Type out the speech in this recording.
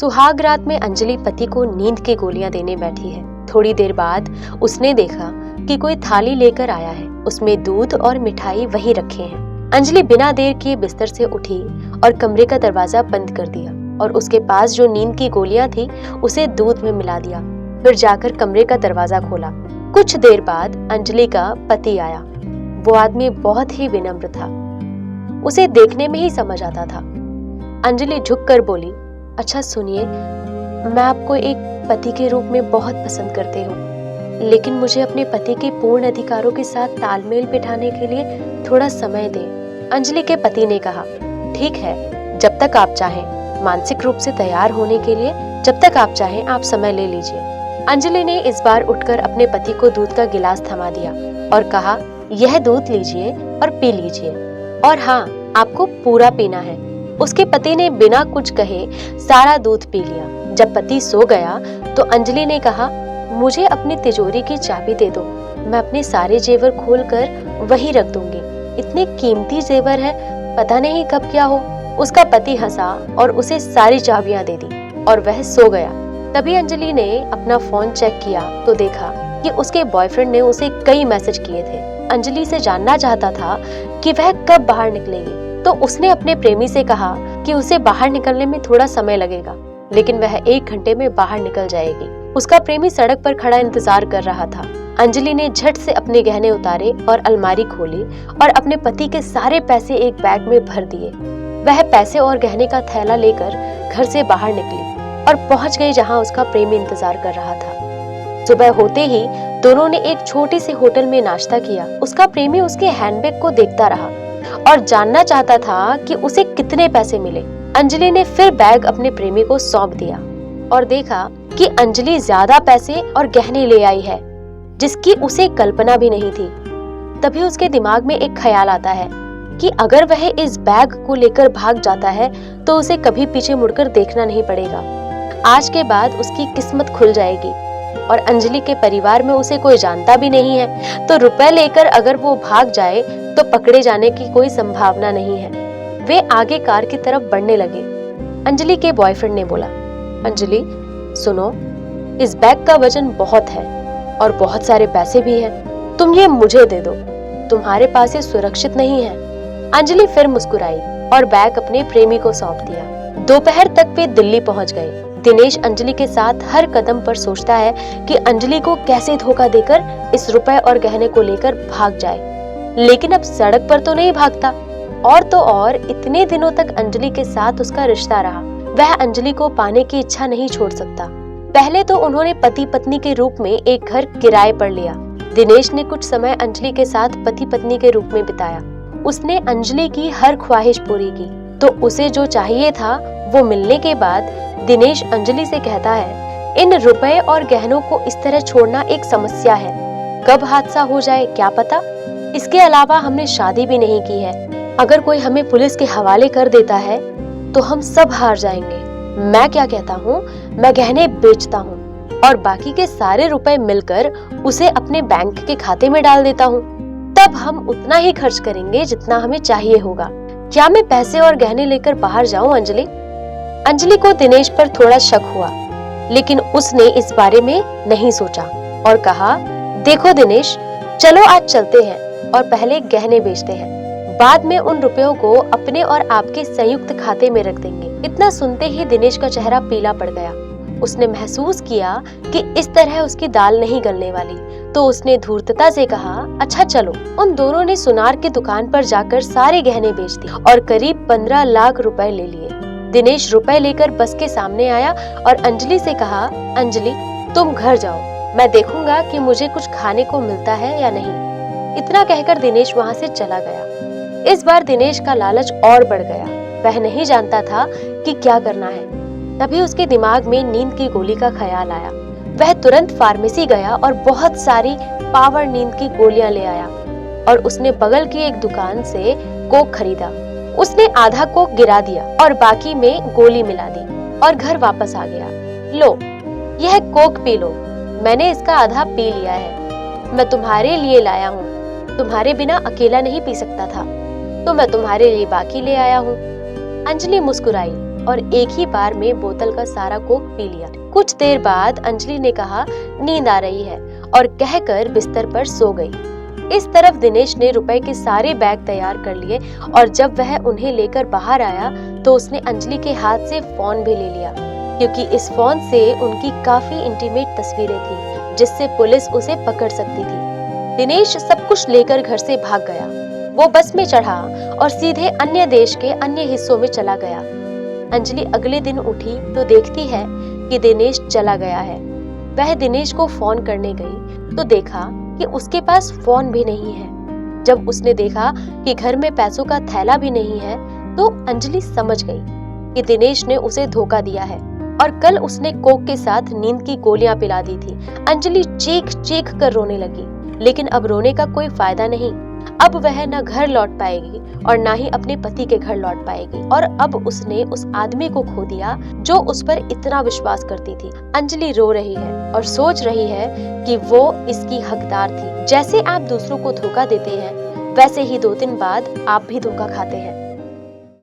सुहाग रात में अंजलि पति को नींद की गोलियां देने बैठी है। थोड़ी देर बाद उसने देखा कि कोई थाली लेकर आया है। उसमें दूध और मिठाई वहीं रखे हैं। अंजलि बिना देर किए बिस्तर से उठी और कमरे का दरवाजा बंद कर दिया और उसके पास जो नींद की गोलियां थी उसे दूध में मिला दिया। फिर जाकर कमरे का दरवाजा खोला। कुछ देर बाद अंजलि का पति आया। वो आदमी बहुत ही विनम्र था। उसे देखने में ही समझ आता था। अंजलि झुककर बोली, अच्छा सुनिए, मैं आपको एक पति के रूप में बहुत पसंद करती हूँ, लेकिन मुझे अपने पति के पूर्ण अधिकारों के साथ तालमेल बिठाने के लिए थोड़ा समय दें। अंजलि के पति ने कहा, ठीक है, जब तक आप चाहें, मानसिक रूप से तैयार होने के लिए जब तक आप चाहें आप समय ले लीजिए। अंजलि ने इस बार उठकर अपने पति को दूध का गिलास थमा दिया और कहा, यह दूध लीजिए और पी लीजिए, और हाँ, आपको पूरा पीना है। उसके पति ने बिना कुछ कहे सारा दूध पी लिया। जब पति सो गया तो अंजलि ने कहा, मुझे अपनी तिजोरी की चाबी दे दो, मैं अपने सारे जेवर खोलकर वहीं रख दूंगी। इतने कीमती जेवर है, पता नहीं कब क्या हो। उसका पति हंसा और उसे सारी चाबियां दे दी और वह सो गया। तभी अंजलि ने अपना फोन चेक किया तो देखा कि उसके बॉयफ्रेंड ने उसे कई मैसेज किए थे। अंजलि से जानना चाहता था कि वह कब बाहर निकलेगी, तो उसने अपने प्रेमी से कहा कि उसे बाहर निकलने में थोड़ा समय लगेगा, लेकिन वह 1 घंटे में बाहर निकल जाएगी। उसका प्रेमी सड़क पर खड़ा इंतजार कर रहा था। अंजलि ने झट से अपने गहने उतारे और अलमारी खोली और अपने पति के सारे पैसे एक बैग में भर दिए। वह पैसे और गहने का थैला लेकर घर से बाहर निकली और पहुंच गई जहां उसका प्रेमी इंतजार कर रहा था। सुबह होते ही दोनों ने एक छोटी सी होटल में नाश्ता किया। उसका प्रेमी उसके हैंडबैग को देखता रहा और जानना चाहता था कि उसे कितने पैसे मिले। अंजलि ने फिर बैग अपने प्रेमी को सौंप दिया और देखा कि अंजलि ज्यादा पैसे और गहने ले आई है, जिसकी उसे कल्पना भी नहीं थी। तभी उसके दिमाग में एक ख्याल आता है कि अगर वह इस बैग को लेकर भाग जाता है तो उसे कभी पीछे मुड़कर देखना नहीं पड़ेगा। आज के बाद उसकी किस्मत खुल जाएगी और अंजलि के परिवार में उसे कोई जानता भी नहीं है, तो रुपए लेकर अगर वो भाग जाए तो पकड़े जाने की कोई संभावना नहीं है। वे आगे कार की तरफ बढ़ने लगे। अंजलि के बॉयफ्रेंड ने बोला, अंजलि सुनो, इस बैग का वजन बहुत है और बहुत सारे पैसे भी हैं, तुम ये मुझे दे दो, तुम्हारे पास ये सुरक्षित नहीं है। अंजलि फिर मुस्कुराई और बैग अपने प्रेमी को सौंप दिया। दोपहर तक वे दिल्ली पहुंच गए। दिनेश अंजलि के साथ हर कदम पर सोचता है कि अंजलि को कैसे धोखा देकर इस रुपए और गहने को लेकर भाग जाए, लेकिन अब सड़क पर तो नहीं भागता। और तो और इतने दिनों तक अंजलि के साथ उसका रिश्ता रहा, वह अंजलि को पाने की इच्छा नहीं छोड़ सकता। पहले तो उन्होंने पति पत्नी के रूप में एक घर किराए पर लिया। दिनेश ने कुछ समय अंजलि के साथ पति पत्नी के रूप में बिताया। उसने अंजलि की हर ख्वाहिश पूरी की, तो उसे जो चाहिए था वो मिलने के बाद दिनेश अंजलि से कहता है, इन रुपए और गहनों को इस तरह छोड़ना एक समस्या है, कब हादसा हो जाए क्या पता। इसके अलावा हमने शादी भी नहीं की है, अगर कोई हमें पुलिस के हवाले कर देता है तो हम सब हार जाएंगे। मैं क्या कहता हूँ, मैं गहने बेचता हूँ और बाकी के सारे रुपए मिलकर उसे अपने बैंक के खाते में डाल देता हूँ, तब हम उतना ही खर्च करेंगे जितना हमें चाहिए होगा। क्या मैं पैसे और गहने लेकर बाहर जाऊं अंजलि? अंजलि को दिनेश पर थोड़ा शक हुआ, लेकिन उसने इस बारे में नहीं सोचा और कहा, देखो दिनेश, चलो आज चलते हैं और पहले गहने बेचते हैं, बाद में उन रुपयों को अपने और आपके संयुक्त खाते में रख देंगे। इतना सुनते ही दिनेश का चेहरा पीला पड़ गया। उसने महसूस किया कि इस तरह उसकी दाल नहीं गलने वाली, तो उसने धूर्तता से कहा, अच्छा चलो। उन दोनों ने सुनार की दुकान पर जाकर सारे गहने बेच दिए और करीब 15 लाख रुपए ले लिए। दिनेश रुपए लेकर बस के सामने आया और अंजलि से कहा, अंजलि तुम घर जाओ, मैं देखूंगा कि मुझे कुछ खाने को मिलता है या नहीं। इतना कहकर दिनेश वहां से चला गया। इस बार दिनेश का लालच और बढ़ गया। वह नहीं जानता था कि क्या करना है। तभी उसके दिमाग में नींद की गोली का ख्याल आया। वह तुरंत फार्मेसी गया और बहुत सारी पावर नींद की गोलियां ले आया और उसने बगल की एक दुकान से कोक खरीदा। उसने आधा कोक गिरा दिया और बाकी में गोली मिला दी और घर वापस आ गया। लो, यह कोक पी लो, मैंने इसका आधा पी लिया है, मैं तुम्हारे लिए लाया हूँ, तुम्हारे बिना अकेला नहीं पी सकता था, तो मैं तुम्हारे लिए बाकी ले आया हूँ। अंजलि मुस्कुराई और एक ही बार में बोतल का सारा कोक पी लिया। कुछ देर बाद अंजलि ने कहा नींद आ रही है और कहकर बिस्तर पर सो गई। इस तरफ दिनेश ने रुपए के सारे बैग तैयार कर लिए और जब वह उन्हें लेकर बाहर आया तो उसने अंजलि के हाथ से फोन भी ले लिया, क्योंकि इस फोन से उनकी काफी इंटीमेट तस्वीरें थी जिससे पुलिस उसे पकड़ सकती थी। दिनेश सब कुछ लेकर घर से भाग गया। वो बस में चढ़ा और सीधे अन्य देश के अन्य हिस्सों में चला गया। अंजलि अगले दिन उठी तो देखती है कि दिनेश चला गया है। वह दिनेश को फोन करने गई तो देखा कि उसके पास फोन भी नहीं है। जब उसने देखा कि घर में पैसों का थैला भी नहीं है तो अंजलि समझ गई कि दिनेश ने उसे धोखा दिया है और कल उसने कोक के साथ नींद की गोलियां पिला दी थी। अंजलि चीख चीख कर रोने लगी, लेकिन अब रोने का कोई फायदा नहीं। अब वह न घर लौट पाएगी और न ही अपने पति के घर लौट पाएगी, और अब उसने उस आदमी को खो दिया जो उस पर इतना विश्वास करती थी। अंजलि रो रही है और सोच रही है कि वो इसकी हकदार थी। जैसे आप दूसरों को धोखा देते हैं वैसे ही 2 दिन बाद आप भी धोखा खाते हैं।